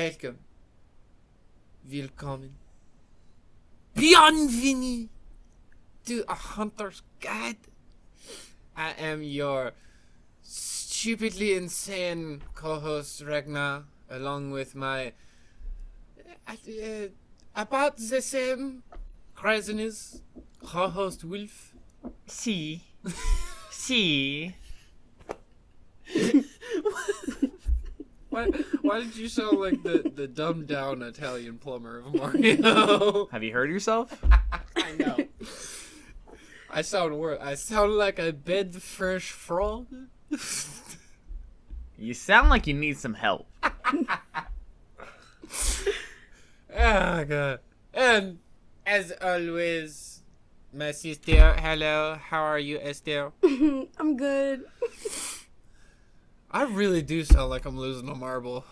Welcome. Willkommen. Bienvenue to A Hunter's Guide. I am your stupidly insane co-host Ragnar, along with my about the same craziness co-host Wolf. See. See. Why did you sound like the dumbed down Italian plumber of Mario? Have you heard yourself? I know. I sound like a bed fresh frog. You sound like you need some help. Oh god. And as always, my sister, hello, how are you, Estelle? I'm good. I really do sound like I'm losing a marble.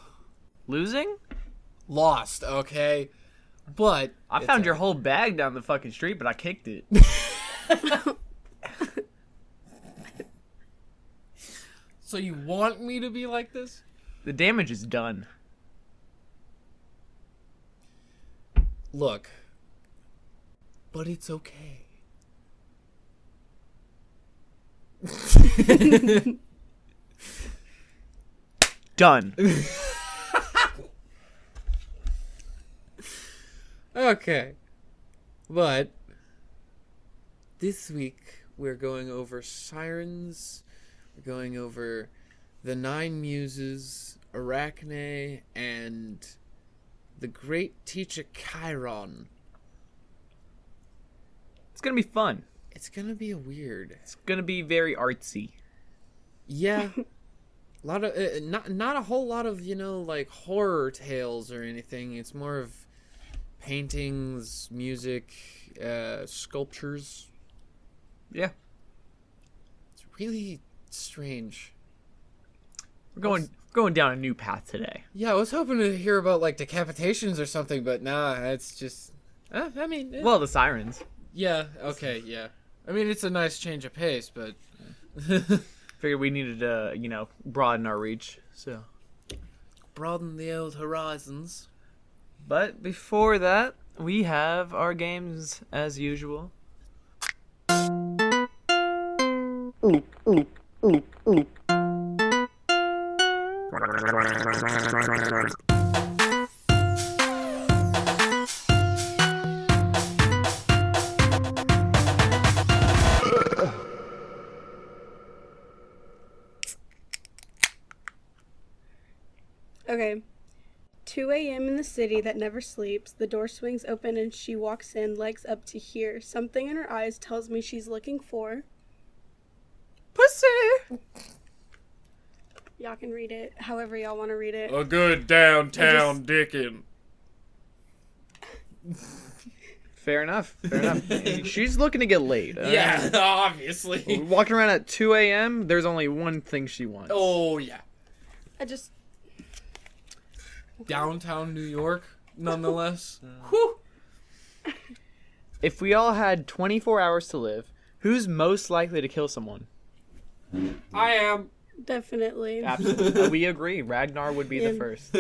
Losing? Lost, okay? But I found your whole bag down the fucking street, but I kicked it. So you want me to be like this? The damage is done. Look. But it's okay. Done. Okay. But this week we're going over sirens. We're going over the 9 Muses, Arachne, and the great teacher Chiron. It's gonna be fun. It's gonna be weird. It's gonna be very artsy. Yeah. A lot of not a whole lot of, like horror tales or anything. It's more of paintings, music, sculptures. Yeah. It's really strange. We're going down a new path today. Yeah, I was hoping to hear about like decapitations or something, but nah, it's just Well, the sirens. yeah, okay, yeah. I mean, it's a nice change of pace, but Figured we needed to, broaden our reach. So, broaden the old horizons. but before that, we have our games as usual. Okay. 2 a.m. in the city that never sleeps. The door swings open and she walks in, legs up to here. Something in her eyes tells me she's looking for... Pussy! Y'all can read it however y'all want to read it. A good downtown dickin'. Fair enough. Fair enough. She's looking to get laid. Yeah, obviously. Walking around at 2 a.m., there's only one thing she wants. Oh, yeah. I just... Downtown New York, nonetheless. Whew. If we all had 24 hours to live, who's most likely to kill someone? I am. Definitely. Absolutely. We agree. Ragnar would be the first.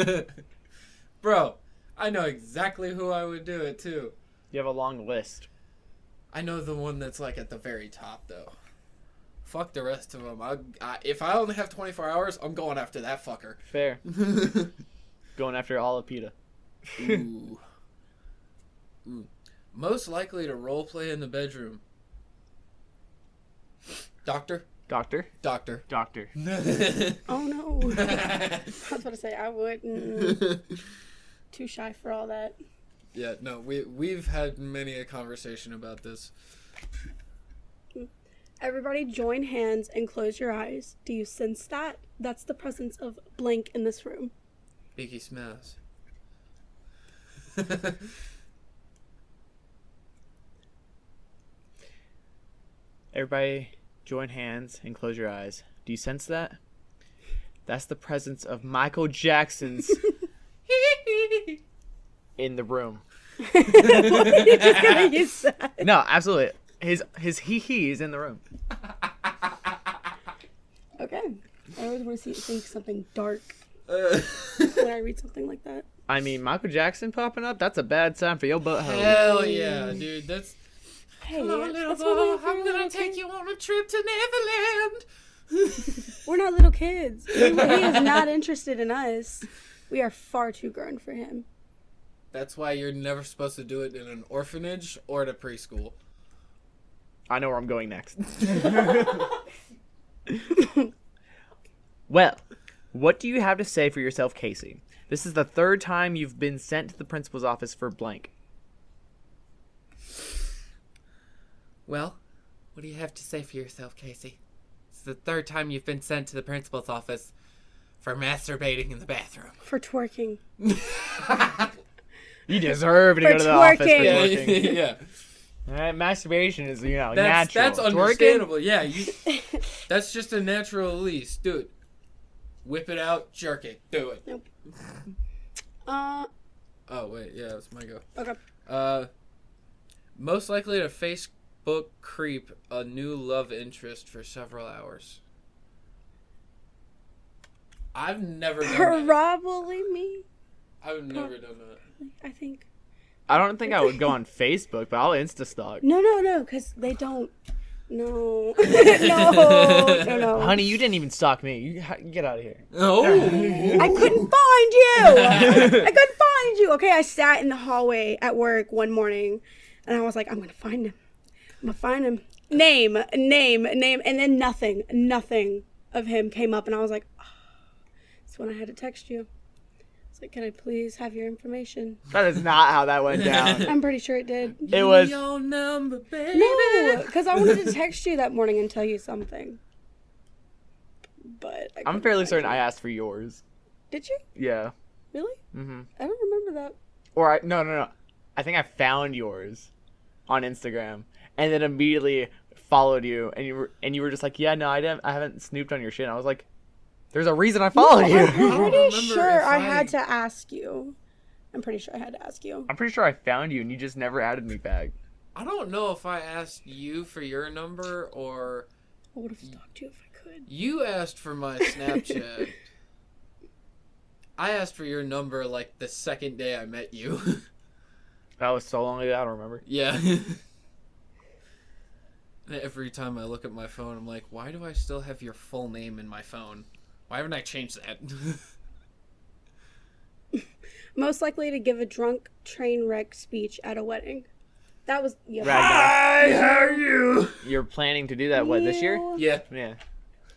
Bro, I know exactly who I would do it to. You have a long list. I know the one that's like at the very top, though. Fuck the rest of them. If I only have 24 hours, I'm going after that fucker. Fair. Going after all of PETA. Ooh. Most likely to roleplay in the bedroom. Doctor? Doctor? Doctor. Doctor. Oh no. I was about to say I wouldn't. Too shy for all that. Yeah, no, we've had many a conversation about this. Everybody join hands and close your eyes. Do you sense that? That's the presence of blank in this room. Beaky smells. Everybody join hands and close your eyes. Do you sense that? That's the presence of Michael Jackson's in the room. You're just gonna use that. No, absolutely. His hee is in the room. Okay. I always want to think something dark when I read something like that. I mean, Michael Jackson popping up, that's a bad sign for your butthole. Hell yeah, dude. That's... Hey, Come on, little that's what we boy, do for I'm little gonna take kids. you on a trip to Neverland. We're not little kids. He is not interested in us. We are far too grown for him. That's why you're never supposed to do it in an orphanage or at a preschool. I know where I'm going next. Well, what do you have to say for yourself, Casey? This is the third time you've been sent to the principal's office for blank. Well, what do you have to say for yourself, Casey? It's the third time you've been sent to the principal's office for masturbating in the bathroom. For twerking. You deserve to For go to the office for twerking. twerking. Yeah. All right, masturbation is, natural. That's Twerking? understandable. Yeah, that's just a natural release. Do it. Whip it out, jerk it. Do it. Nope. Oh, wait. Yeah, it's my go. Okay. Most likely to Facebook creep a new love interest for several hours. I've never done that. Probably me, I've never done that. I think. I don't think I would go on Facebook, but I'll Insta stalk. No, because they don't. No. No. Honey, you didn't even stalk me. You get out of here. Oh. I couldn't find you. I couldn't find you. Okay, I sat in the hallway at work one morning, and I was like, I'm going to find him. I'm going to find him. Name. And then nothing of him came up, and I was like, oh. That's when I had to text you. It's like, can I please have your information? That is not how that went down. I'm pretty sure it did. It was... Your number, baby. No, because I wanted to text you that morning and tell you something. But I'm fairly certain I asked for yours. Did you? Yeah. Really? Mm-hmm. I don't remember that. Or no. I think I found yours on Instagram and then immediately followed you, and you were just like, yeah, no, I haven't snooped on your shit. And I was like, there's a reason I followed you. I'm pretty remember sure if I I- had to ask you. I'm pretty sure I had to ask you. I'm pretty sure I found you, and you just never added me back. I don't know if I asked you for your number or I would have stalked you if I could. you asked for my Snapchat. I asked for your number like the second day I met you. That was so long ago, I don't remember. Yeah. Every time I look at my phone, I'm like, why do I still have your full name in my phone? Why haven't I changed that? Most likely to give a drunk train wreck speech at a wedding. That was yeah. Right. Hi, how are you? You're planning to do that, what, this year? Yeah, Yeah.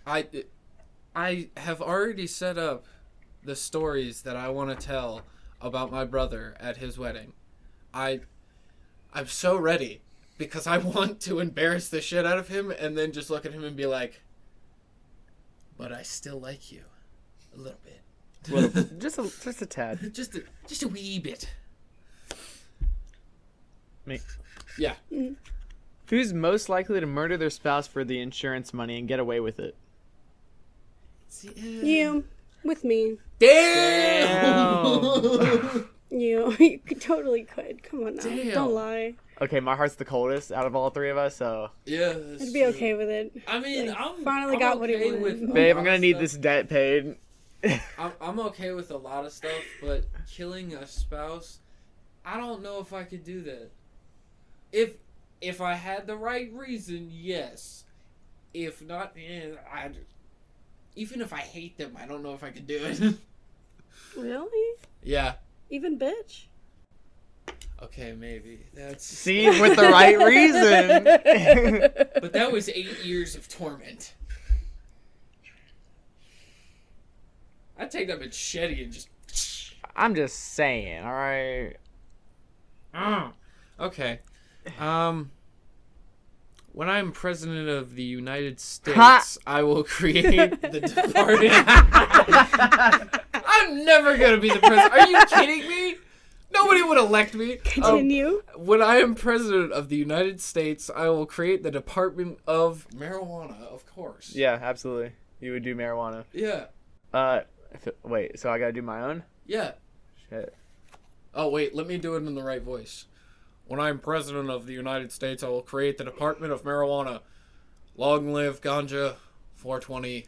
I have already set up the stories that I want to tell about my brother at his wedding. I'm so ready because I want to embarrass the shit out of him and then just look at him and be like, but I still like you a little bit. Just a tad. just a wee bit. Me. Yeah. Who's most likely to murder their spouse for the insurance money and get away with it? You with me. Damn. You totally could. Come on now. Damn. Don't lie. Okay, my heart's the coldest out of all three of us, so... Yeah. I'd be okay with it. I mean, Like, I'm finally I'm got what he okay wanted. with a Babe, lot I'm gonna of need stuff. this debt paid. I'm okay with a lot of stuff, but killing a spouse, I don't know if I could do that. If I had the right reason, yes. If not, even if I hate them, I don't know if I could do it. Really? Yeah. Even bitch? Okay, maybe. That's. See, with the right reason. But that was 8 years of torment. I'd take that machete and just. I'm just saying, alright? Okay. When I'm president of the United States, Ha! I will create the department. I'm never gonna be the president. Are you kidding me? Nobody would elect me. Continue. When I am president of the United States, I will create the Department of Marijuana, of course. Yeah, absolutely. You would do marijuana. Yeah. Wait, so I gotta do my own? Yeah. Shit. Oh, wait, let me do it in the right voice. When I am president of the United States, I will create the Department of Marijuana. Long live ganja, 420,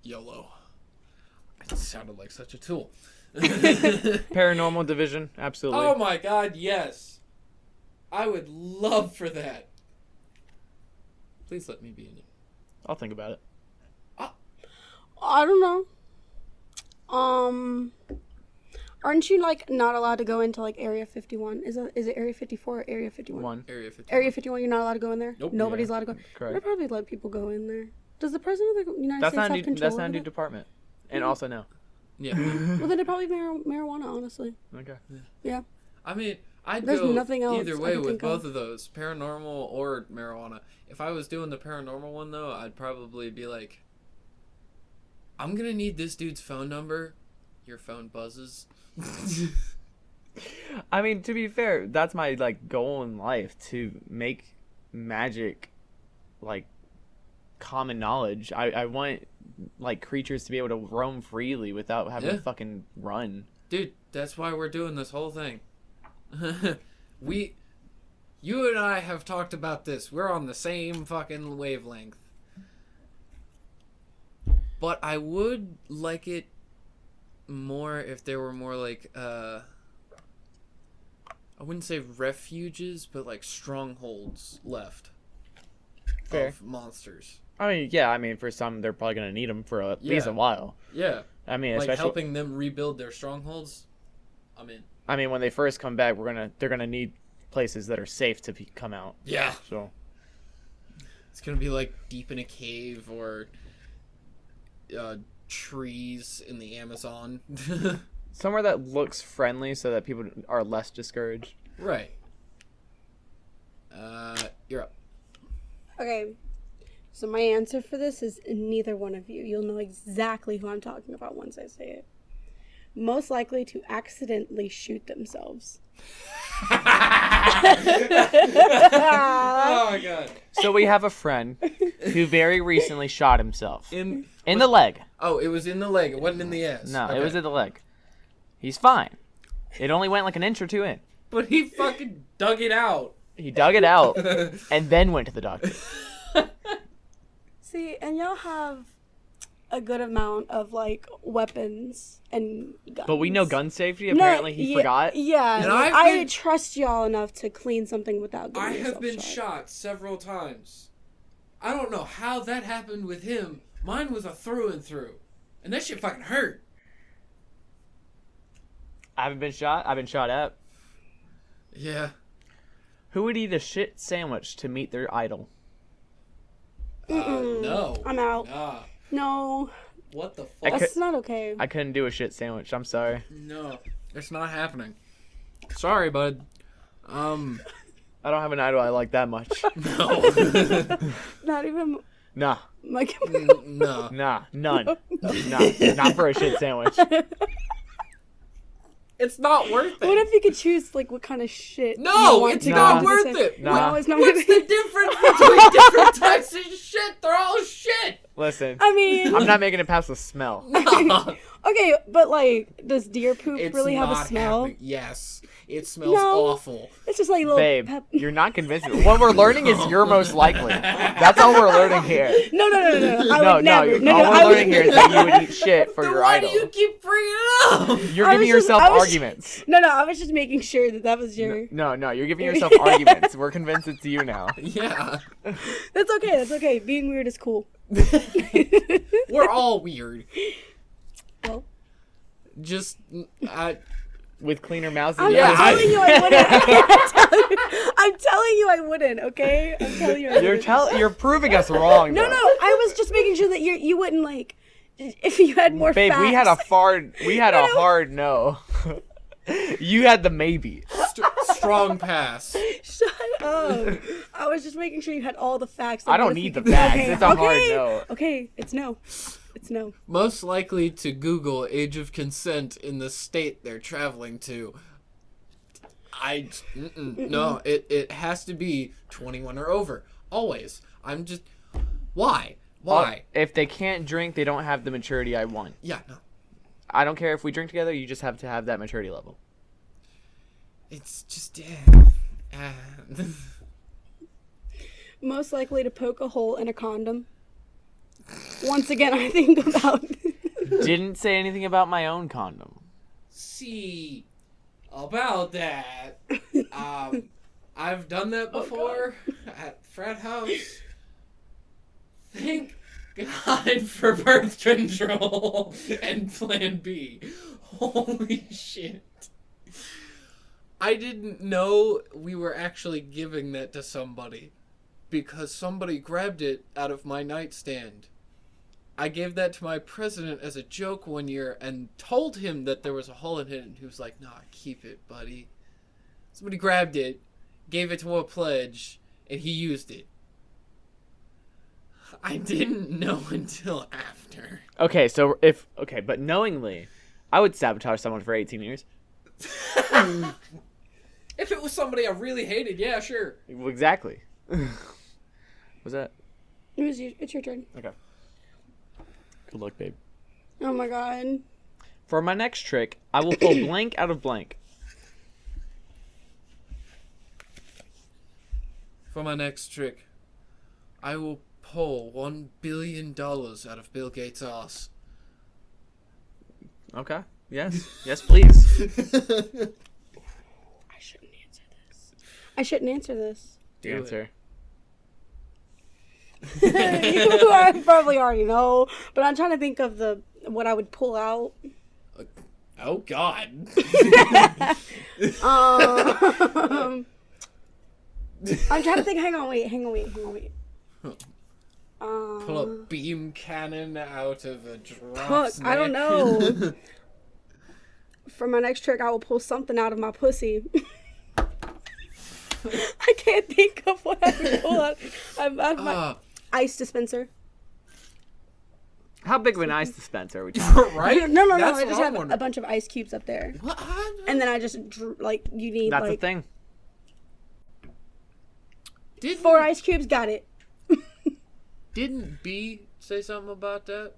YOLO. It sounded like such a tool. Paranormal division, absolutely. Oh my god, yes. I would love for that. Please let me be in it. I'll think about it. I don't know. Aren't you like not allowed to go into like Area 51? Is it Area 54 or Area 51? Area 51. Area 51, you're not allowed to go in there? Nope. Nobody's allowed to go. Correct. They probably let people go in there. Does the president of the United That's States not have control that's not a over new that? department. And also no. Yeah. Well, then it'd probably be marijuana, honestly. Okay. Yeah. I mean, I'd There's go nothing else either I way can with think both of. of those, paranormal or marijuana. If I was doing the paranormal one, though, I'd probably be like, I'm going to need this dude's phone number. Your phone buzzes. I mean, to be fair, that's my like goal in life, to make magic like common knowledge. I want like creatures to be able to roam freely without having to fucking run. Dude, that's why we're doing this whole thing. You and I have talked about this. We're on the same fucking wavelength. But I would like it more if there were more like I wouldn't say refuges, but like strongholds left Fair. of monsters. I mean, yeah. I mean, for some, they're probably gonna need them for at least a while. Yeah, I mean, like especially. helping them rebuild their strongholds. I'm in. I mean, when they first come back, they're gonna need places that are safe to come out. Yeah, So. it's gonna be like deep in a cave or trees in the Amazon. Somewhere that looks friendly so that people are less discouraged. Right. You're up. Okay. So my answer for this is neither one of you. You'll know exactly who I'm talking about once I say it. Most likely to accidentally shoot themselves. Oh my god. So we have a friend who very recently shot himself In the leg. Oh, it was in the leg. It wasn't in the ass. No, Okay. it was in the leg. He's fine. It only went like an inch or two in. But he fucking dug it out. He dug it out and then went to the doctor. See, and y'all have a good amount of like weapons and guns. But we know gun safety. Apparently, he forgot. Yeah, And like, I've I been- trust y'all enough to clean something without getting I have yourself been shot. shot several times. I don't know how that happened with him. Mine was a through and through. And that shit fucking hurt. I haven't been shot. I've been shot at. Yeah. Who would eat a shit sandwich to meet their idol? No. I'm out. Nah. No, What the fuck? that's not okay. I couldn't do a shit sandwich. I'm sorry. No. It's not happening. Sorry, bud. I don't have an idol I like that much. No. Not even Nah. like. No. Nah. None. Nah. Not for a shit sandwich. It's not worth it. What if you could choose like what kind of shit? No, you want it's to not go worth into the it. same- Nah. No, it's not. What's the difference between different types of shit? They're all shit. Listen. I mean, I'm not making it past the smell. okay, but like, does deer poop It's really have a not smell? happening. Yes. It smells No. awful. It's just like a little Babe, pep. you're not convincing me. What we're learning is you're most likely. That's all we're learning here. No. I No, would never. no, all I we're would- learning here is that you would eat shit for Then your why idol. do you keep bringing it up? You're I giving was just- yourself I was- arguments. No, I was just making sure that was your. No, you're giving yourself arguments. We're convinced it's you now. Yeah. That's okay. That's okay. Being weird is cool. We're all weird. Well, Just, With cleaner mouths I'm than Yeah, yours. telling you I wouldn't. I'm telling you I wouldn't. Okay, I'm telling you. I wouldn't. You're proving us wrong. No, though. I was just making sure that you wouldn't like if you had more Babe, facts. we had a hard no. You had the maybe. strong pass. Shut up. I was just making sure you had all the facts. I don't What if need you- the facts. Okay, It's a hard okay, no. Okay, it's no. It's no. Most likely to Google age of consent in the state they're traveling to. No, it has to be 21 or over. Always. I'm just... Why? If they can't drink, they don't have the maturity I want. Yeah, no. I don't care if we drink together. You just have to have that maturity level. It's just... Most likely to poke a hole in a condom. Once again, I think about. Didn't say anything about my own condom. See, about that, I've done that before at frat house. Thank God for birth control and Plan B. Holy shit. I didn't know we were actually giving that to somebody because somebody grabbed it out of my nightstand. I gave that to my president as a joke one year and told him that there was a hole in it, and he was like, "Nah, keep it, buddy." Somebody grabbed it, gave it to a pledge, and he used it. I didn't know until after. Okay, but knowingly, I would sabotage someone for 18 years. If it was somebody I really hated, yeah, sure. Exactly. Was that? It's your turn. Okay. Good luck, babe. Oh my god. For my next trick, I will pull blank out of blank. For my next trick, I will pull $1 billion out of Bill Gates' ass. Okay. Yes. Yes, please. I shouldn't answer this. The Do it. answer. You probably already know, but I'm trying to think of what I would pull out. Oh, God. I'm trying to think. Hang on, wait. Pull a beam cannon out of a Fuck, drop's I don't neck. know. For my next trick, I will pull something out of my pussy. I can't think of what I would pull out of my ice dispenser. How big of an ice dispenser are we talking? Right? No. That's I what just I'm have wondering. a bunch of ice cubes up there, What? and then I just you need That's the like thing. 4 ice cubes. Got it. Didn't B say something about that?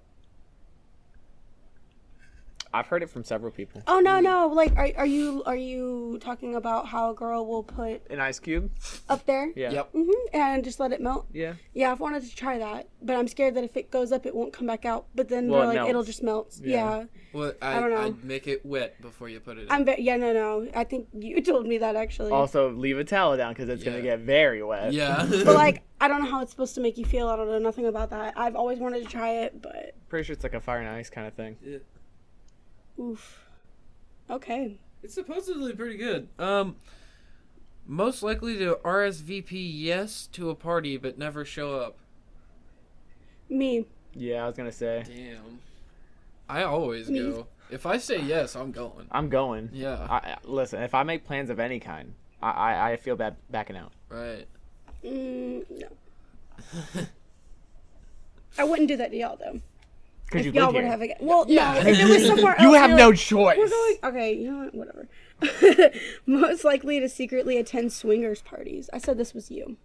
I've heard it from several people. Oh no! Like, are you talking about how a girl will put An ice cube? up there? Yeah. Yep. And just let it melt. Yeah. Yeah, I've wanted to try that, but I'm scared that if it goes up, it won't come back out. But then Well, they're it like, it'll melts. just melt. Yeah. Yeah. Well, I don't know. I'd make it wet before you put it in. No. I think you told me that actually. Also, leave a towel down because it's going to Yeah. get very wet. Yeah. But like, I don't know how it's supposed to make you feel. I don't know nothing about that. I've always wanted to try it, but Pretty sure it's like a fire and ice kind of thing. oof. Okay. It's supposedly pretty good. Most likely to RSVP yes to a party but never show up. Me. Yeah, I was going to say. Damn. I always go. If I say yes, I'm going. I'm going. Yeah. Listen, if I make plans of any kind, I feel bad backing out. Right. No. I wouldn't do that to y'all though. Because you If y'all live would here. have a well, Yeah. no. If it was somewhere else, You have you're no like, choice. We're going. Okay, you know what? Whatever. Most likely to secretly attend swingers parties. I said this was you,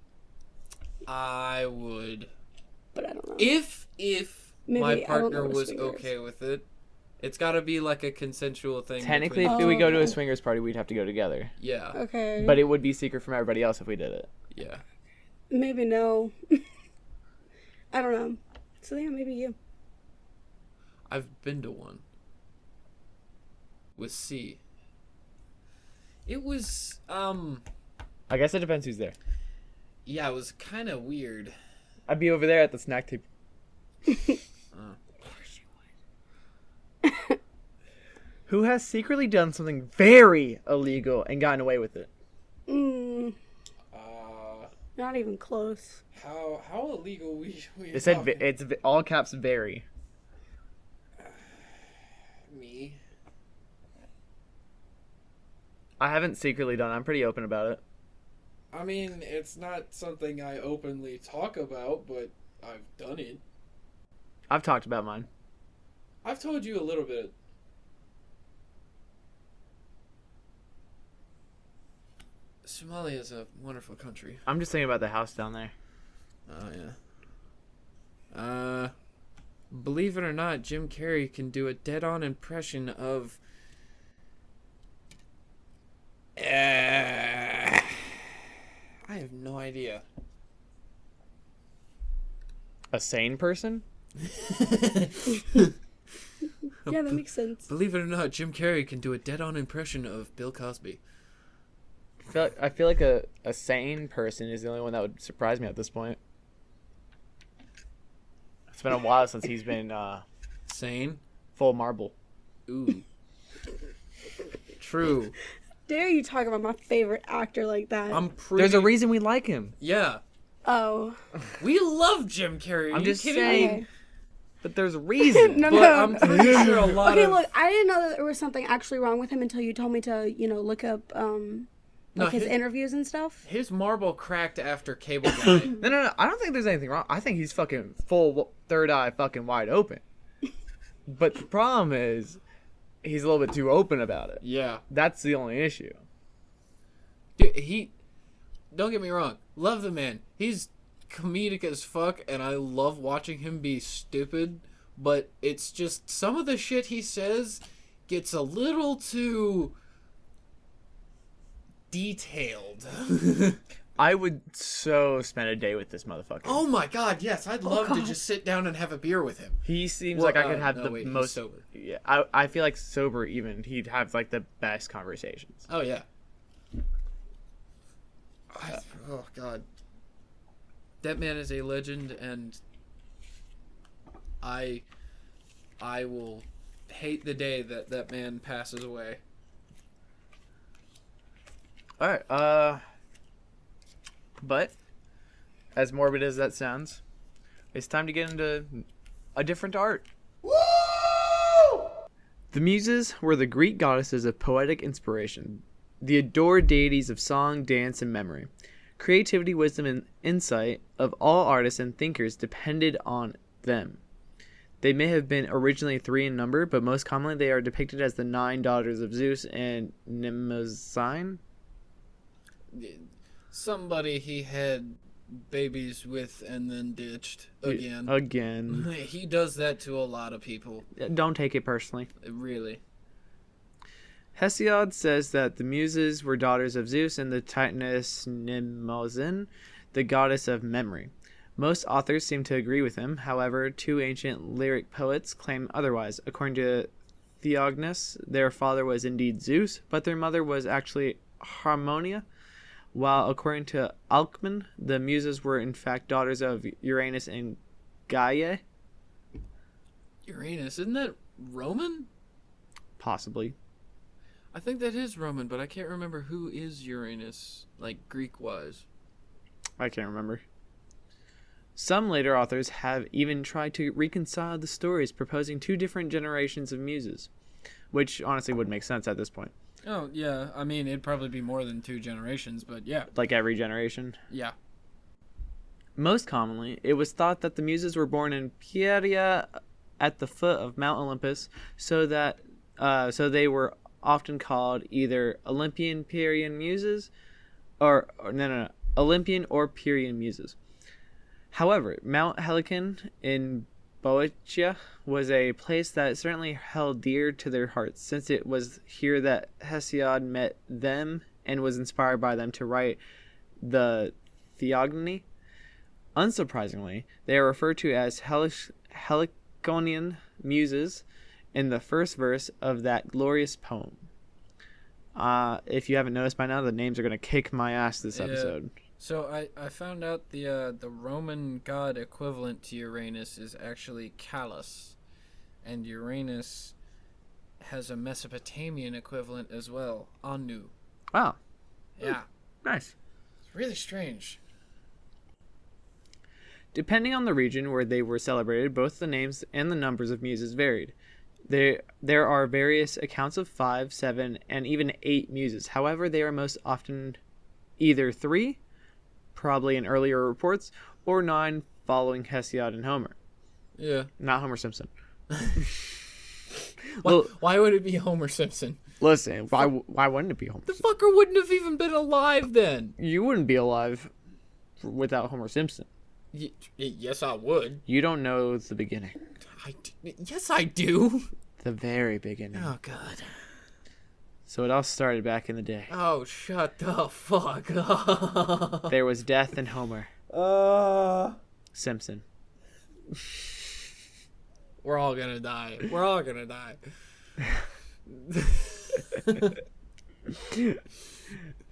I would. but I don't know. If Maybe my I don't know partner what a was swinger is. okay with it, it's got to be like a consensual thing. Technically, between- if we go to a okay. swingers party, we'd have to go together. Yeah. Okay. But it would be secret from everybody else if we did it. Yeah. maybe no. I don't know. So yeah, maybe you. I've been to one. With C. It was I guess it depends who's there. yeah, it was kind of weird. I'd be over there at the snack table. Who has secretly done something very illegal and gotten away with it? Not even close. How illegal we It said it's all caps very. me. I haven't secretly done. I'm pretty open about it. I mean, it's not something I openly talk about, but I've done it. I've talked about mine. I've told you a little bit. Somalia is a wonderful country. I'm just thinking about the house down there. Oh yeah. Believe it or not, Jim Carrey can do a dead-on impression of. I have no idea. A sane person? Yeah, that makes sense. Believe it or not, Jim Carrey can do a dead-on impression of Bill Cosby. I feel like a sane person is the only one that would surprise me at this point. It's been a while since he's been Sane? full marble. Ooh. True. Dare you talk about my favorite actor like that? I'm pretty... There's a reason we like him. Yeah. Oh. We love Jim Carrey. Are I'm you just kidding saying. me? Okay. But there's a reason. No, But no. I'm pretty sure a lot Okay, of... look, I didn't know that there was something actually wrong with him until you told me to, look up No, his his- interviews and stuff. His marble cracked after Cable Guy. No. I don't think there's anything wrong. I think he's fucking full third eye fucking wide open. But the problem is, he's a little bit too open about it. Yeah. That's the only issue. Dude, don't get me wrong. Love the man. He's comedic as fuck, and I love watching him be stupid. But it's just some of the shit he says gets a little too detailed. I would so spend a day with this motherfucker. Oh my god, yes. I'd love to God. just sit down and have a beer with him. He seems Well, like I could have no, the wait, he's most sober. Yeah, I feel like sober even he'd have like the best conversations. Oh, yeah. Oh, God. That man is a legend, and I will hate the day that that man passes away. All right. But as morbid as that sounds, it's time to get into a different art. The Muses were the Greek goddesses of poetic inspiration, the adored deities of song, dance, and memory. Creativity, wisdom, and insight of all artists and thinkers depended on them. They may have been originally 3 in number, but most commonly they are depicted as the 9 daughters of Zeus and Mnemosyne. Somebody he had babies with and then ditched again. Again. He does that to a lot of people. Don't take it personally. Really. Hesiod says that the Muses were daughters of Zeus and the Titaness Mnemosyne, the goddess of memory. Most authors seem to agree with him. However, 2 ancient lyric poets claim otherwise. According to Theognis, their father was indeed Zeus, but their mother was actually Harmonia, while according to Alcman, the Muses were in fact daughters of Uranus and Gaia. Uranus, isn't that Roman? Possibly. I think that is Roman, but I can't remember who is Uranus, like Greek-wise. I can't remember. Some later authors have even tried to reconcile the stories, proposing 2 different generations of Muses, which honestly would make sense at this point. Oh, yeah. I mean, it'd probably be more than 2 generations, but yeah. Like every generation. Yeah. Most commonly, it was thought that the Muses were born in Pieria at the foot of Mount Olympus, so they were often called either Olympian Pierian Muses, Olympian or Pierian Muses. However, Mount Helicon in Boeotia was a place that certainly held dear to their hearts, since it was here that Hesiod met them and was inspired by them to write the Theogony. Unsurprisingly, they are referred to as Heliconian Muses in the first verse of that glorious poem. If you haven't noticed by now, the names are going to kick my ass this episode. So I found out the Roman god equivalent to Uranus is actually Callus, and Uranus has a Mesopotamian equivalent as well, Anu. Wow. Yeah, Nice. it's really strange. Depending on the region where they were celebrated, both the names and the numbers of muses varied. There are various accounts of 5, 7, and even 8 muses. However, they are most often either 3, probably in earlier reports, or 9 following Hesiod and Homer. Yeah. Not Homer Simpson. Why would it be Homer Simpson? Listen, why wouldn't it be Homer The Simpson? fucker wouldn't have even been alive then. You wouldn't be alive without Homer Simpson. Yes, I would. You don't know the beginning. Yes, I do. The very beginning. Oh, God. So it all started back in the day. Oh, shut the fuck up. There was death in Homer Simpson. We're all gonna die. We're all gonna die.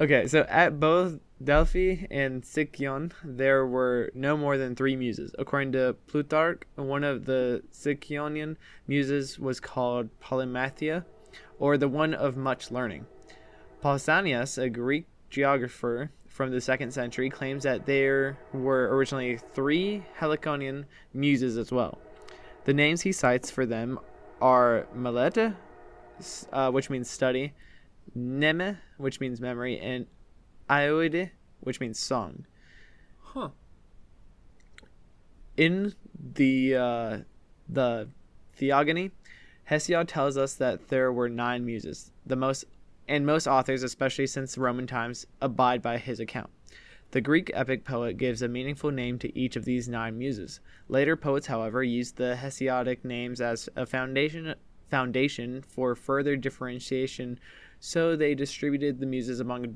Okay, so at both Delphi and Sicyon, there were no more than 3 muses. According to Plutarch, one of the Sicyonian muses was called Polymathia, or the one of much learning. Pausanias, a Greek geographer from the 2nd century, claims that there were originally 3 Heliconian muses as well. The names he cites for them are Melete, which means study, Neme, which means memory, and Aoide, which means song. Huh. In the Theogony, Hesiod tells us that there were 9 muses. Most authors, especially since Roman times, abide by his account. The Greek epic poet gives a meaningful name to each of these 9 muses. Later poets, however, used the Hesiodic names as a foundation for further differentiation, so they distributed the muses among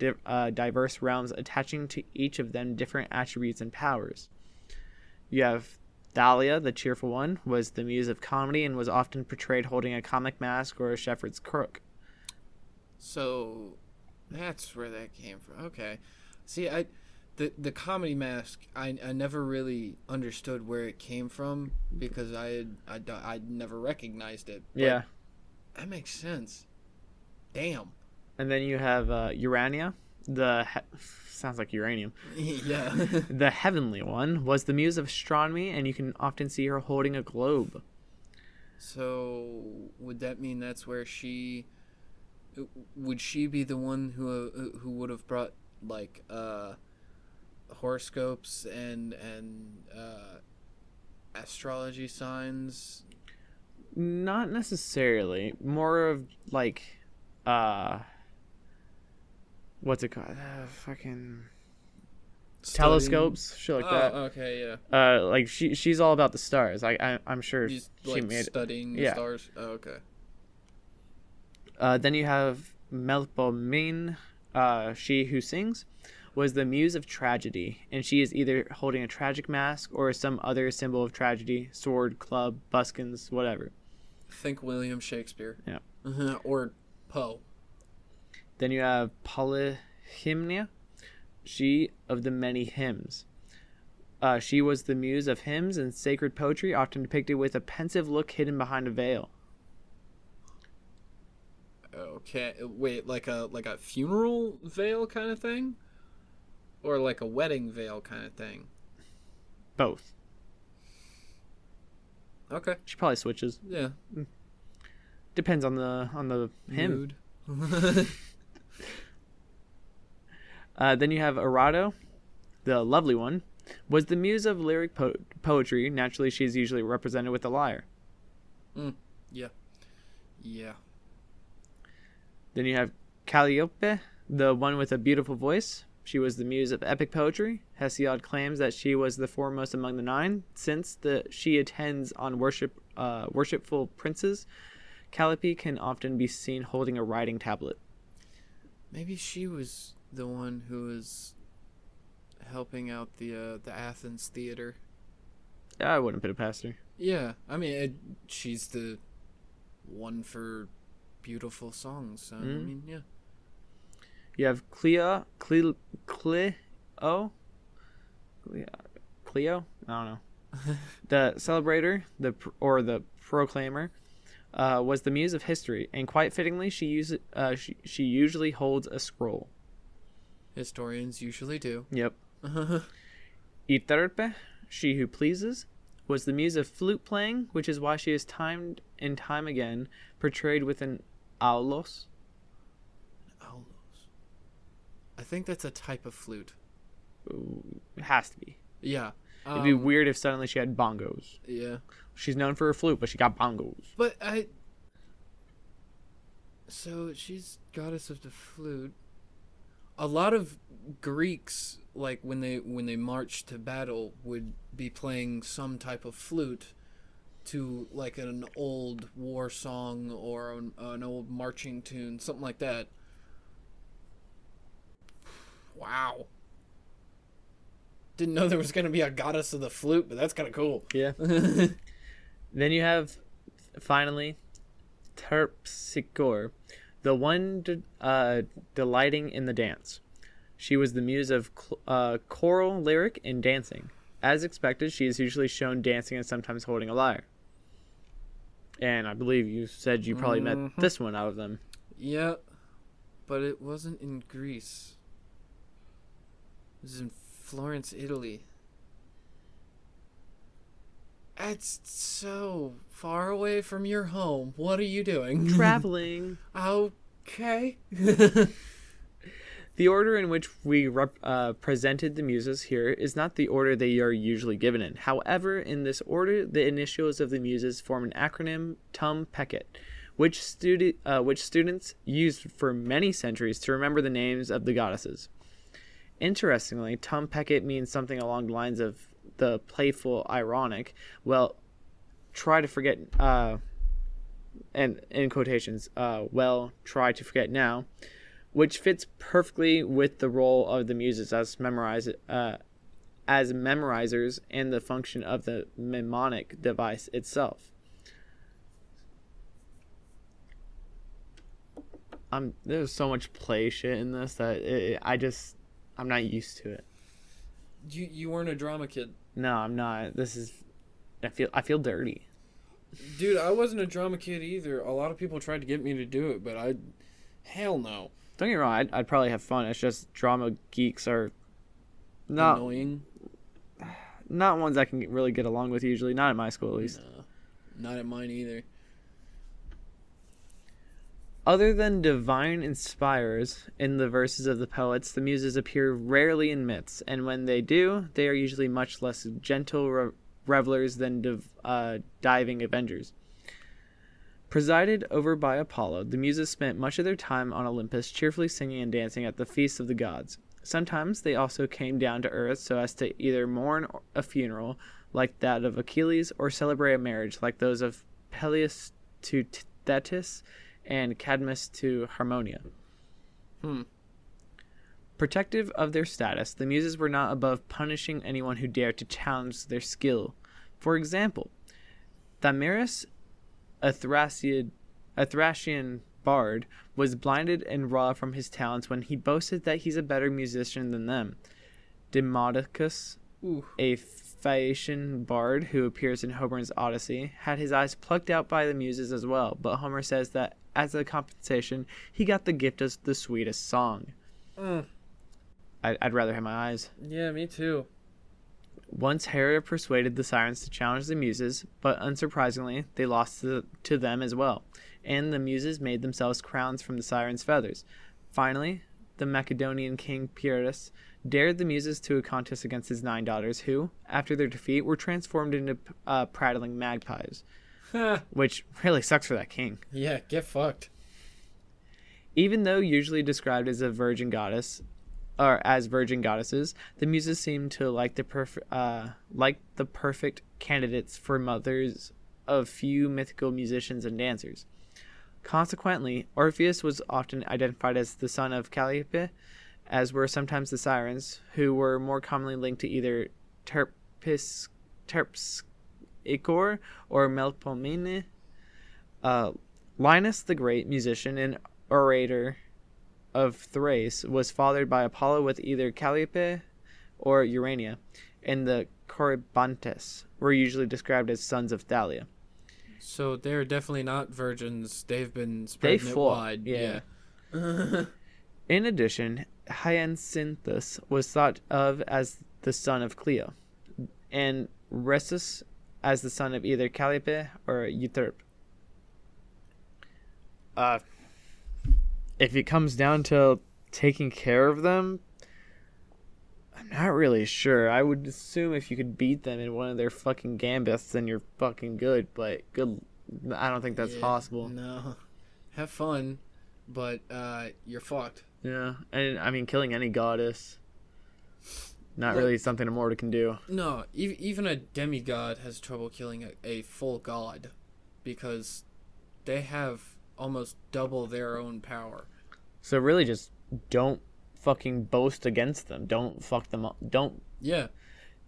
diverse realms, attaching to each of them different attributes and powers. You have Thalia, the cheerful one, was the muse of comedy and was often portrayed holding a comic mask or a shepherd's crook. So that's where that came from. Okay. See, the comedy mask, I never really understood where it came from because I'd never recognized it. But Yeah. that makes sense. Damn. And then you have Urania, sounds like uranium. Yeah. The heavenly one was the muse of astronomy, and you can often see her holding a globe. So would that mean that's where would she be the one who would have brought like horoscopes and astrology signs? Not necessarily. More of like what's it called? Fucking telescopes, shit like that. Okay, yeah. Like she's all about the stars. I'm sure She's she like made it. studying the Yeah. stars. Oh, okay. Then you have Melpomene, she who sings, was the muse of tragedy, and she is either holding a tragic mask or some other symbol of tragedy, sword, club, buskins, whatever. Think William Shakespeare. Yeah. Or Poe. Then you have Polyhymnia, she of the many hymns. She was the muse of hymns and sacred poetry, often depicted with a pensive look hidden behind a veil. Okay, wait, like a funeral veil kind of thing, or like a wedding veil kind of thing. Both. Okay. She probably switches. Yeah. Depends on the hymn. Mood. Then you have Arato, the lovely one, was the muse of lyric poetry. Naturally, she is usually represented with a lyre. Yeah. Yeah. Then you have Calliope, the one with a beautiful voice. She was the muse of epic poetry. Hesiod claims that she was the foremost among the 9, since she attends on worshipful princes. Calliope can often be seen holding a writing tablet. Maybe she was the one who was helping out the Athens theater. I wouldn't put it past her. Yeah, I mean, she's the one for beautiful songs. So, I mean, yeah. You have Cleo? I don't know. The celebrator, the proclaimer, was the muse of history, and quite fittingly, she usually holds a scroll. Historians usually do. Yep. Iterpe, she who pleases, was the muse of flute playing, which is why she is time and time again portrayed with an aulos. Aulos. I think that's a type of flute. Ooh, it has to be. Yeah. It'd be weird if suddenly she had bongos. Yeah. She's known for her flute, but she got bongos. But so she's goddess of the flute. A lot of Greeks, like when they marched to battle, would be playing some type of flute to like an old war song or an old marching tune, something like that. Wow. Didn't know there was going to be a goddess of the flute, but that's kind of cool. Yeah. Then you have finally, Terpsichore, the one delighting in the dance. She was the muse of choral, lyric, and dancing. As expected, she is usually shown dancing and sometimes holding a lyre. And I believe you said you probably met this one out of them. Yeah, but it wasn't in Greece. It was in Florence, Italy. It's so far away from your home. What are you doing? Traveling. Okay. The order in which we presented the Muses here is not the order they are usually given in. However, in this order, the initials of the Muses form an acronym Tum Pecet, which students used for many centuries to remember the names of the goddesses. Interestingly, Tum Pecet means something along the lines of the playful, ironic, well, try to forget, and in quotations, well, try to forget now, which fits perfectly with the role of the Muses as memorizers and the function of the mnemonic device itself. There's so much play shit in this that I'm not used to it. You weren't a drama kid. No, I'm not. I feel dirty. Dude, I wasn't a drama kid either. A lot of people tried to get me to do it, but hell no. Don't get me wrong, I'd probably have fun. It's just drama geeks are not annoying. Not ones I can really get along with usually. Not at my school, at least. No, not at mine either. Other than divine inspirers in the verses of the poets, the Muses appear rarely in myths, and when they do, they are usually much less gentle revelers than diving avengers. Presided over by Apollo, the Muses spent much of their time on Olympus cheerfully singing and dancing at the feasts of the gods. Sometimes they also came down to earth so as to either mourn a funeral, like that of Achilles, or celebrate a marriage, like those of Peleus to Thetis and Cadmus to Harmonia. Protective of their status, the Muses were not above punishing anyone who dared to challenge their skill. For example, Thamyris, a Thracian bard, was blinded and robbed from his talents when he boasted that he's a better musician than them. Demodocus, a Phaeacian bard who appears in Homer's Odyssey, had his eyes plucked out by the Muses as well, but Homer says that as a compensation, he got the gift of the sweetest song. I'd rather have my eyes. Yeah, me too. Once Hera persuaded the sirens to challenge the Muses, but unsurprisingly, they lost to them as well, and the Muses made themselves crowns from the sirens' feathers. Finally, the Macedonian king Pyrrhus dared the Muses to a contest against his 9 daughters, who, after their defeat, were transformed into prattling magpies. Which really sucks for that king. Yeah, get fucked. Even though usually described as a virgin goddess, or as virgin goddesses, the Muses seem to like the perfect candidates for mothers of few mythical musicians and dancers. Consequently, Orpheus was often identified as the son of Calliope, as were sometimes the sirens, who were more commonly linked to either Terpsichore or Melpomene. Linus, the great musician and orator of Thrace, was fathered by Apollo with either Calliope or Urania, and the Corybantes were usually described as sons of Thalia. So they're definitely not virgins. They've been spreading it wide. Yeah. In addition, Hyacinthus was thought of as the son of Clio, and Rhesus as the son of either Calliope or Euterpe. If it comes down to taking care of them, I'm not really sure. I would assume if you could beat them in one of their fucking gambits, then you're fucking good. But I don't think that's possible. No, have fun, but you're fucked. Yeah, and I mean, killing any goddess, not really something a mortal can do. No, even a demigod has trouble killing a full god, because they have almost double their own power. So really, just don't fucking boast against them. Don't fuck them up. Don't. Yeah.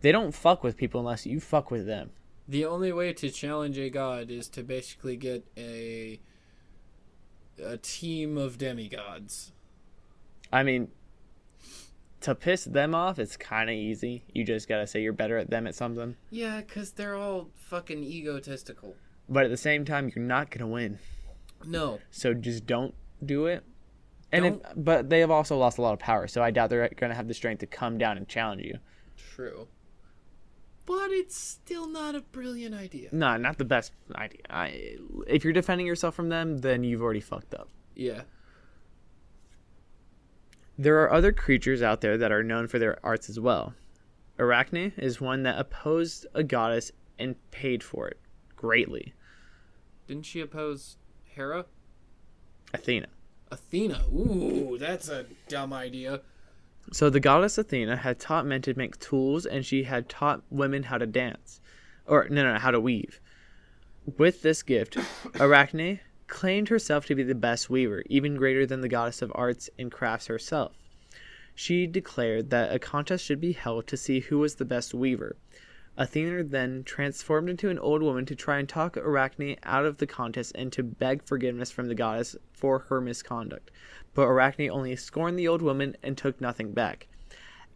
They don't fuck with people unless you fuck with them. The only way to challenge a god is to basically get a team of demigods. I mean, to piss them off, it's kind of easy. You just gotta say you're better at them at something. Yeah, because they're all fucking egotistical. But at the same time, you're not gonna win. No. So just don't do it. But they have also lost a lot of power, so I doubt they're gonna have the strength to come down and challenge you. True. But it's still not a brilliant idea. No, not the best idea. If you're defending yourself from them, then you've already fucked up. Yeah. There are other creatures out there that are known for their arts as well. Arachne is one that opposed a goddess and paid for it greatly. Didn't she oppose Hera? Athena. Athena. Ooh, that's a dumb idea. So the goddess Athena had taught men to make tools, and she had taught women how to dance. How to weave. With this gift, Arachne claimed herself to be the best weaver, even greater than the goddess of arts and crafts herself. She declared that a contest should be held to see who was the best weaver. Athena then transformed into an old woman to try and talk Arachne out of the contest and to beg forgiveness from the goddess for her misconduct. But Arachne only scorned the old woman and took nothing back.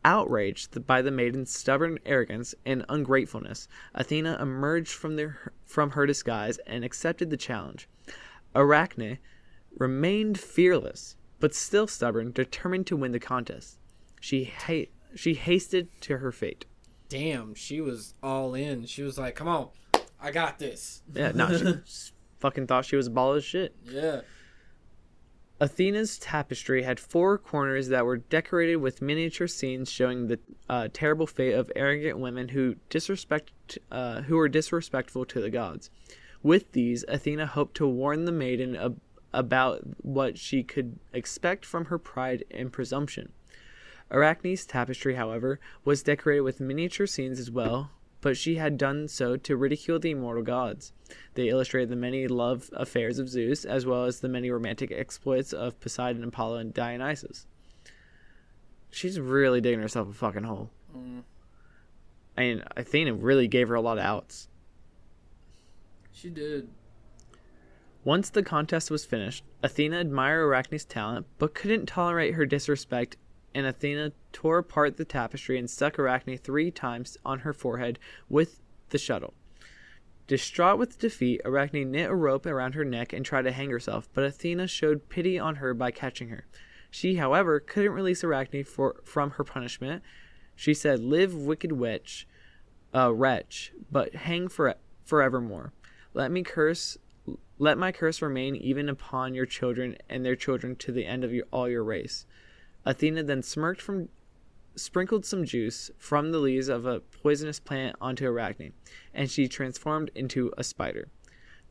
Outraged by the maiden's stubborn arrogance and ungratefulness, Athena emerged from her disguise and accepted the challenge. Arachne remained fearless, but still stubborn, determined to win the contest. She hasted to her fate. Damn, she was all in. She was like, come on, I got this. Yeah, no, she fucking thought she was a ball of shit. Yeah. Athena's tapestry had 4 corners that were decorated with miniature scenes showing the terrible fate of arrogant women who were disrespectful to the gods. With these, Athena hoped to warn the maiden about what she could expect from her pride and presumption. Arachne's tapestry, however, was decorated with miniature scenes as well, but she had done so to ridicule the immortal gods. They illustrated the many love affairs of Zeus, as well as the many romantic exploits of Poseidon, Apollo, and Dionysus. She's really digging herself a fucking hole. I mean, Athena really gave her a lot of outs. She did. Once the contest was finished, Athena admired Arachne's talent, but couldn't tolerate her disrespect, and Athena tore apart the tapestry and stuck Arachne 3 times on her forehead with the shuttle. Distraught with defeat, Arachne knit a rope around her neck and tried to hang herself, but Athena showed pity on her by catching her. She, however, couldn't release Arachne from her punishment. She said, "Live, wicked wretch, but hang forevermore. Let my curse remain even upon your children and their children to the end of all your race." Athena then sprinkled some juice from the leaves of a poisonous plant onto Arachne, and she transformed into a spider.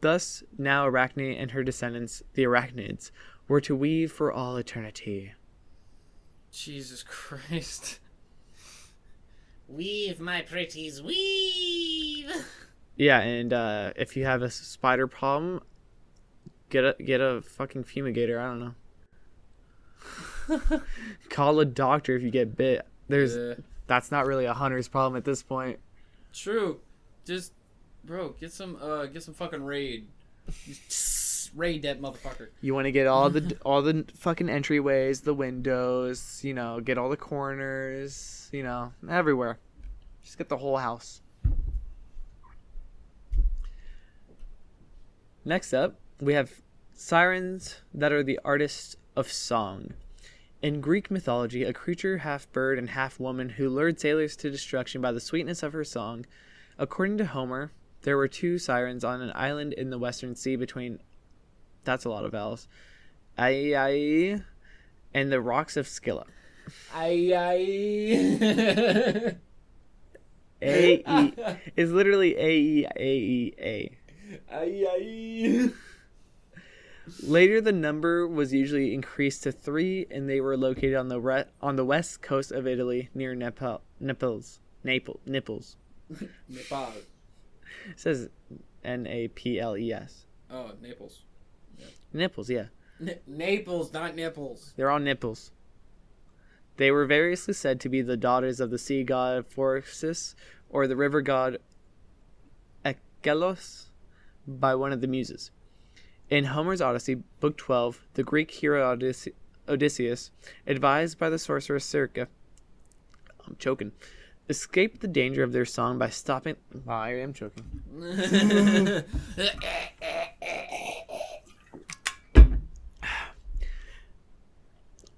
Thus, now Arachne and her descendants, the Arachnids, were to weave for all eternity. Jesus Christ. Weave, my pretties, weave! Yeah, and if you have a spider problem, get a fucking fumigator. I don't know. Call a doctor if you get bit. That's not really a hunter's problem at this point. True. Just, bro, get some fucking raid. Just raid that motherfucker. You want to get all the fucking entryways, the windows, get all the corners, everywhere. Just get the whole house. Next up, we have sirens that are the artists of song. In Greek mythology, a creature half bird and half woman who lured sailors to destruction by the sweetness of her song. According to Homer, there were 2 sirens on an island in the Western Sea between, that's a lot of vowels, Ai and the rocks of Scylla. Aye. A-E is literally A-E-A-E-A. Aye. Later, the number was usually increased to 3, and they were located on the west coast of Italy near Naples. Nepal. It says Naples. Oh, Naples. Yeah. Naples, yeah. Naples, not nipples. They're all nipples. They were variously said to be the daughters of the sea god Phorcys or the river god Angelos by one of the Muses. In Homer's Odyssey, Book 12, the Greek hero Odysseus, advised by the sorceress Circe, escaped the danger of their song by stopping. Wow, I am choking.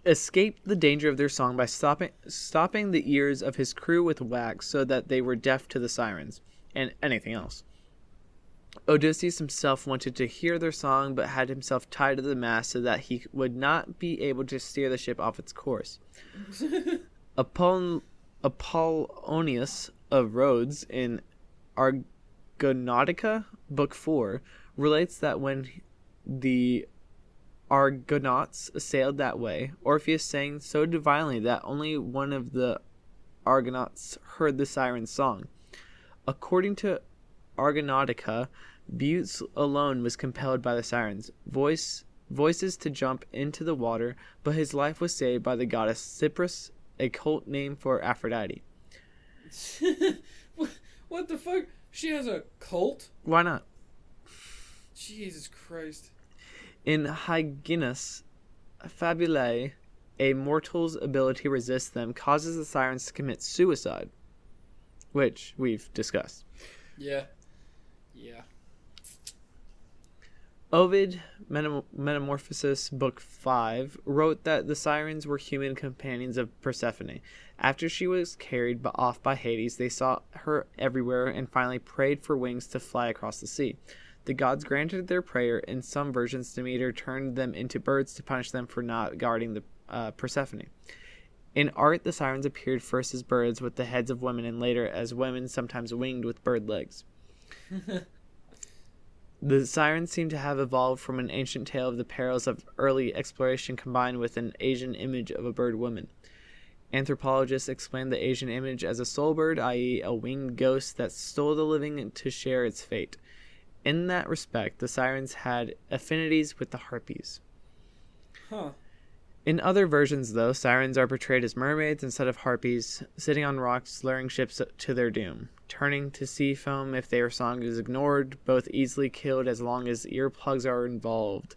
Escaped the danger of their song by stopping the ears of his crew with wax so that they were deaf to the sirens and anything else. Odysseus himself wanted to hear their song, but had himself tied to the mast so that he would not be able to steer the ship off its course. Apollonius of Rhodes in Argonautica, Book 4, relates that when the Argonauts sailed that way, Orpheus sang so divinely that only one of the Argonauts heard the siren's song. According to Argonautica, Butes alone was compelled by the sirens' voices to jump into the water, but his life was saved by the goddess Cypris, a cult name for Aphrodite. What the fuck? She has a cult? Why not? Jesus Christ. In Hyginus Fabulae, a mortal's ability to resist them causes the sirens to commit suicide, which we've discussed. Yeah. Ovid, Metamorphosis, Book 5, wrote that the sirens were human companions of Persephone. After she was carried off by Hades, they sought her everywhere and finally prayed for wings to fly across the sea. The gods granted their prayer. In some versions, Demeter turned them into birds to punish them for not guarding the Persephone. In art, the sirens appeared first as birds with the heads of women and later as women, sometimes winged with bird legs. The sirens seem to have evolved from an ancient tale of the perils of early exploration combined with an Asian image of a bird woman. Anthropologists explain the Asian image as a soul bird, i.e. a winged ghost that stole the living to share its fate. In that respect, the sirens had affinities with the harpies. Huh. In other versions, though, sirens are portrayed as mermaids instead of harpies, sitting on rocks, luring ships to their doom, turning to sea foam if their song is ignored, both easily killed as long as earplugs are involved.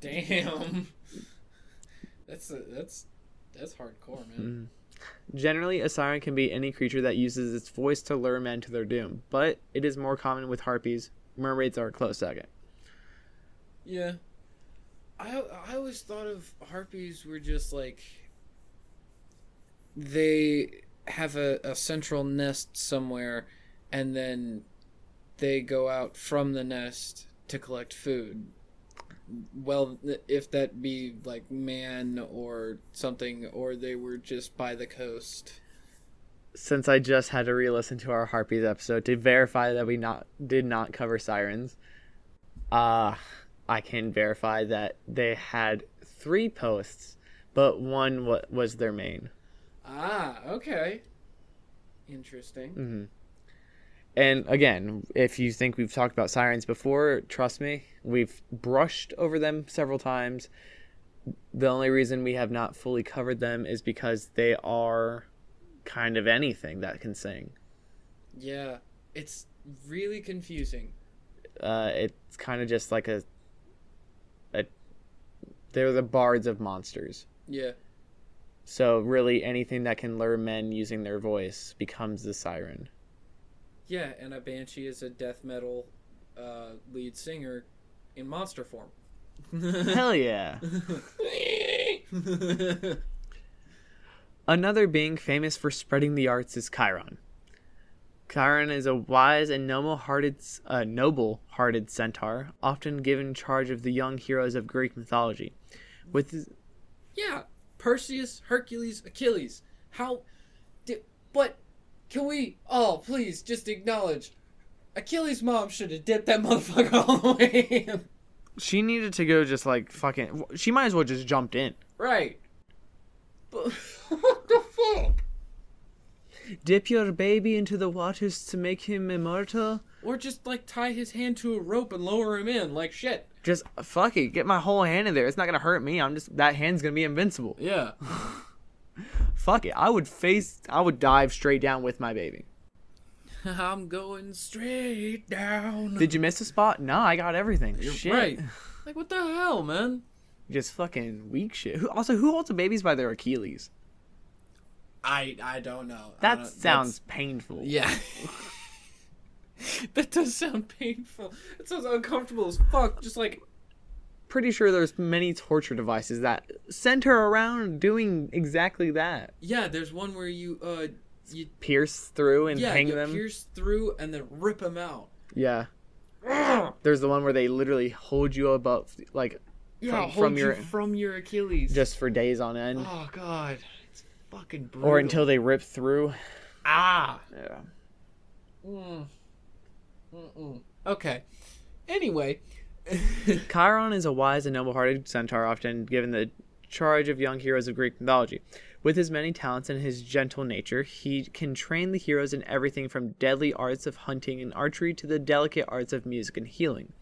Damn. That's hardcore, man. Generally, a siren can be any creature that uses its voice to lure men to their doom, but it is more common with harpies. Mermaids are a close second. Yeah. I always thought of harpies were just like they have a central nest somewhere and then they go out from the nest to collect food. Well, if that be like man or something, or they were just by the coast. Since I just had to re-listen to our harpies episode to verify that we did not cover sirens, I can verify that they had 3 posts, but one was their main. Ah, okay. Interesting. Mm-hmm. And again, if you think we've talked about sirens before, trust me, we've brushed over them several times. The only reason we have not fully covered them is because they are kind of anything that can sing. Yeah, it's really confusing. It's kind of just like they're the bards of monsters. Yeah. So really anything that can lure men using their voice becomes the siren. Yeah, and a banshee is a death metal lead singer in monster form. Hell yeah. Another being famous for spreading the arts is Chiron. Chiron is a wise and noble-hearted centaur, often given charge of the young heroes of Greek mythology. Yeah, Perseus, Hercules, Achilles. But can we all please just acknowledge Achilles' mom should have dipped that motherfucker all the way in. She needed to go just like fucking... She might as well just jumped in. Right. But what the fuck? Dip your baby into the waters to make him immortal? Or just like tie his hand to a rope and lower him in like shit. Just fuck it, get my whole hand in there. It's not gonna hurt me. That hand's gonna be invincible. Yeah. Fuck it. I would dive straight down with my baby. I'm going straight down. Did you miss a spot? No, I got everything. You're Shit. right. Like, what the hell, man? Just fucking weak shit. Who holds the babies by their Achilles? I don't know. That sounds painful. Yeah. That does sound painful. It sounds uncomfortable as fuck. Just like... Pretty sure there's many torture devices that center around doing exactly that. Yeah, there's one where you pierce through and hang you them. pierce through and then rip them out. Yeah. There's the one where they literally hold you above, like, from your Achilles. just for days on end. Oh, God. It's fucking brutal. Or until they rip through. Ah! Yeah. Okay. Anyway. Chiron is a wise and noble-hearted centaur, often given the charge of young heroes of Greek mythology. With his many talents and his gentle nature, he can train the heroes in everything from deadly arts of hunting and archery to the delicate arts of music and healing.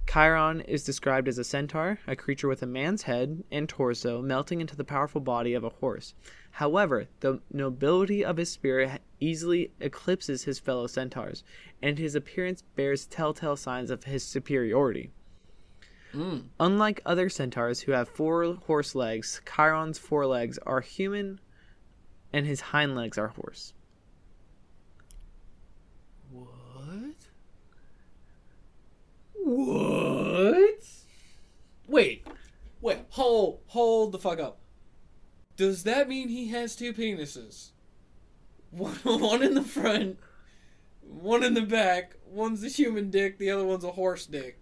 Chiron is described as a centaur, a creature with a man's head and torso melting into the powerful body of a horse. However, the nobility of his spirit easily eclipses his fellow centaurs, and his appearance bears telltale signs of his superiority. Unlike other centaurs who have 4 horse legs, Chiron's forelegs are human and his hind legs are horse. What? Wait, hold the fuck up. Does that mean he has 2 penises? One in the front, one in the back, one's a human dick, the other one's a horse dick.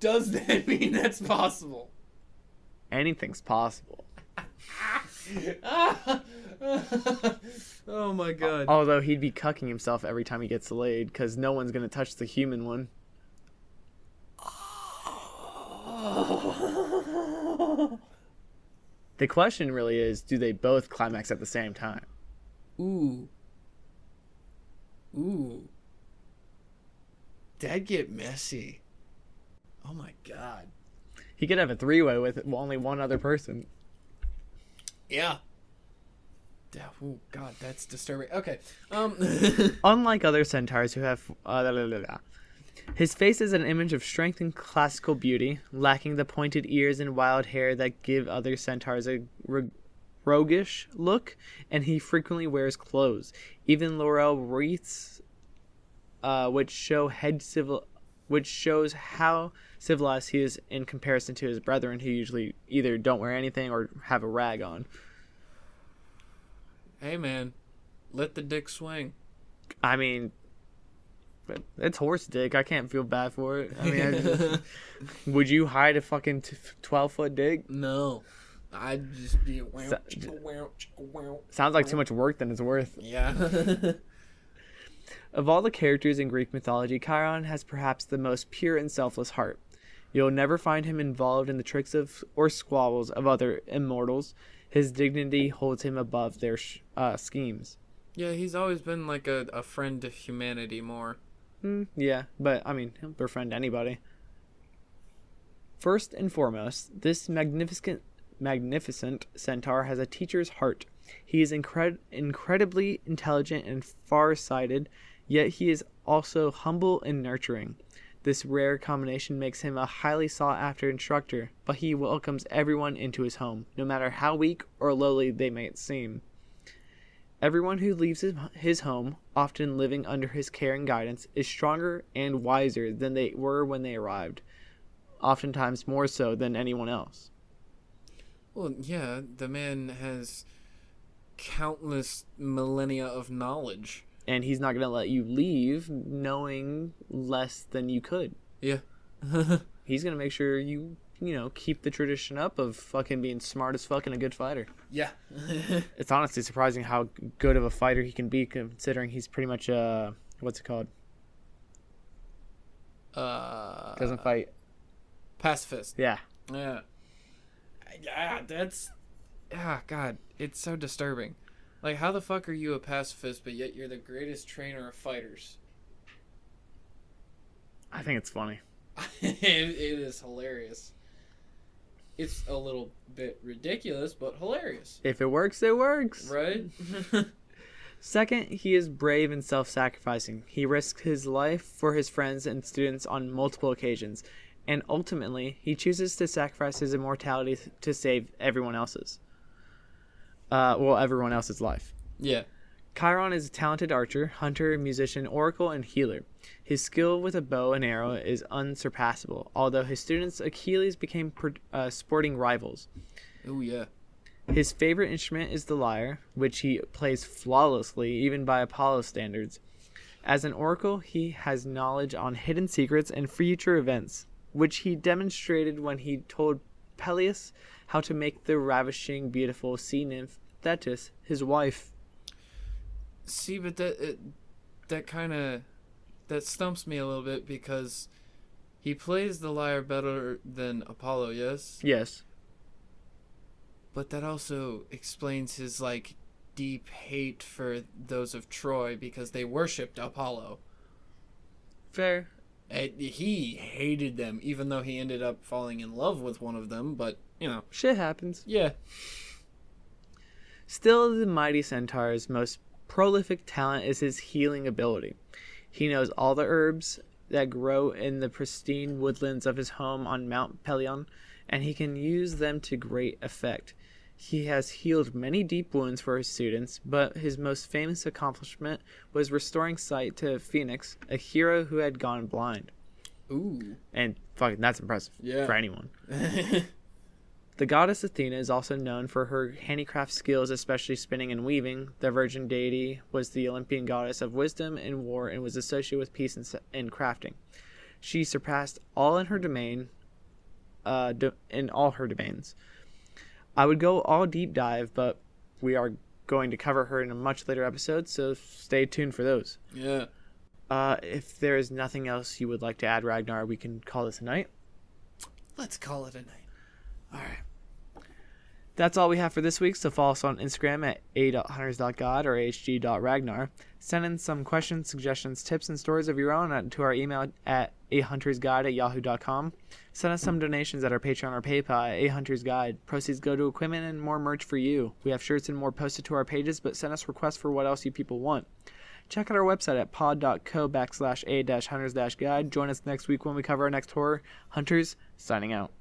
Does that mean that's possible? Anything's possible. Oh my god. Although he'd be cucking himself every time he gets laid, because no one's going to touch the human one. The question really is, do they both climax at the same time? Ooh. That'd get messy. Oh my god. He could have a 3-way with only one other person. Yeah. Oh god, that's disturbing. Okay. Unlike other centaurs who have... His face is an image of strength and classical beauty, lacking the pointed ears and wild hair that give other centaurs a roguish look, and he frequently wears clothes, even laurel wreaths, which shows how civilized he is in comparison to his brethren, who usually either don't wear anything or have a rag on. Hey man, let the dick swing. I mean, it's horse dick. I can't feel bad for it. I mean, would you hide a fucking 12-foot dick? No. I'd just be sounds like too much work than it's worth. Yeah. Of all the characters in Greek mythology, Chiron has perhaps the most pure and selfless heart. You'll never find him involved in the tricks of or squabbles of other immortals. His dignity holds him above their schemes. Yeah, he's always been like a friend to humanity more. Yeah, but I mean, he'll befriend anybody. First and foremost, this magnificent centaur has a teacher's heart. He is incredibly intelligent and far-sighted, yet he is also humble and nurturing. This rare combination makes him a highly sought-after instructor, but he welcomes everyone into his home, no matter how weak or lowly they may seem. Everyone who leaves his home, often living under his care and guidance, is stronger and wiser than they were when they arrived, oftentimes more so than anyone else. Well, yeah, the man has countless millennia of knowledge. And he's not going to let you leave knowing less than you could. Yeah. He's going to make sure you keep the tradition up of fucking being smart as fuck and a good fighter. Yeah. It's honestly surprising how good of a fighter he can be, considering he's pretty much, what's it called? Doesn't fight. Pacifist. Yeah. Yeah. Yeah, that's... Ah, God, it's so disturbing. Like, how the fuck are you a pacifist, but yet you're the greatest trainer of fighters? I think it's funny. It is hilarious. It's a little bit ridiculous, but hilarious. If it works, it works. Right? Second, he is brave and self-sacrificing. He risks his life for his friends and students on multiple occasions, and ultimately, he chooses to sacrifice his immortality to save everyone else's. Everyone else's life. Yeah. Chiron is a talented archer, hunter, musician, oracle, and healer. His skill with a bow and arrow is unsurpassable, although his students Achilles became sporting rivals. Oh, yeah. His favorite instrument is the lyre, which he plays flawlessly, even by Apollo standards. As an oracle, he has knowledge on hidden secrets and future events, which he demonstrated when he told Peleus how to make the ravishing, beautiful sea nymph Thetis his wife. See, but that stumps me a little bit, because he plays the lyre better than Apollo, yes? Yes. But that also explains his, like, deep hate for those of Troy, because they worshipped Apollo. Fair. And he hated them, even though he ended up falling in love with one of them, but, you know. Shit happens. Yeah. Still, the mighty centaur's most prolific talent is his healing ability. He knows all the herbs that grow in the pristine woodlands of his home on Mount Pelion, and he can use them to great effect. He has healed many deep wounds for his students, but his most famous accomplishment was restoring sight to Phoenix, a hero who had gone blind. Ooh. And fucking that's impressive Yeah. for anyone. The goddess Athena is also known for her handicraft skills, especially spinning and weaving. The virgin deity was the Olympian goddess of wisdom and war and was associated with peace and crafting. She surpassed all in her domain, in all her domains. I would go all deep dive, but we are going to cover her in a much later episode, so stay tuned for those. Yeah. If there is nothing else you would like to add, Ragnar, we can call this a night. Let's call it a night. All right. That's all we have for this week, so follow us on Instagram at a.hunters.god or hg.ragnar. Send in some questions, suggestions, tips, and stories of your own to our email at ahuntersguide@yahoo.com. Send us some donations at our Patreon or PayPal at ahuntersguide. Proceeds go to equipment and more merch for you. We have shirts and more posted to our pages, but send us requests for what else you people want. Check out our website at pod.co/a-hunters-guide. Join us next week when we cover our next horror. Hunters, signing out.